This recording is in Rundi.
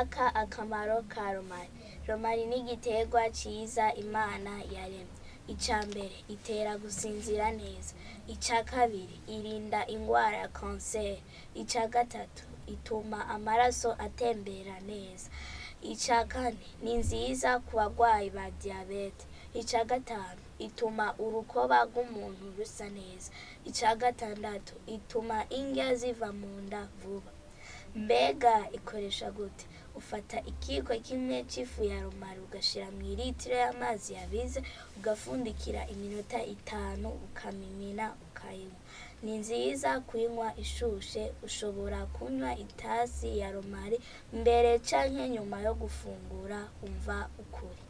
Ngaka akamaro ka Romarin. Romarin ni igiterwa ciza Imana yaremye. Icambere itera gusinzira neza. Ica kabiri irinda ingwara ya kanseri. Ica gatatu ituma amaraso atembera neza. Ica kane ni nziza ku bagwayi ba diabete. Ica gatanu ituma urukoba rw'umuntu rusa neza. Ica gatandatu ituma indya ziva mu nda vuba. Mbega ikoresha gute? Ufata ikiko kimwe c'ifu ya Romarin ugashira mw'ilitiro y'amazi yabize, ugafundikira iminota 5 ukamimina ukayinywa. Ni nziza kuyinywa ishushe. Ushobora kunywa itasi ya Romarin mbere canke nyuma yo gufungura umva ukuri.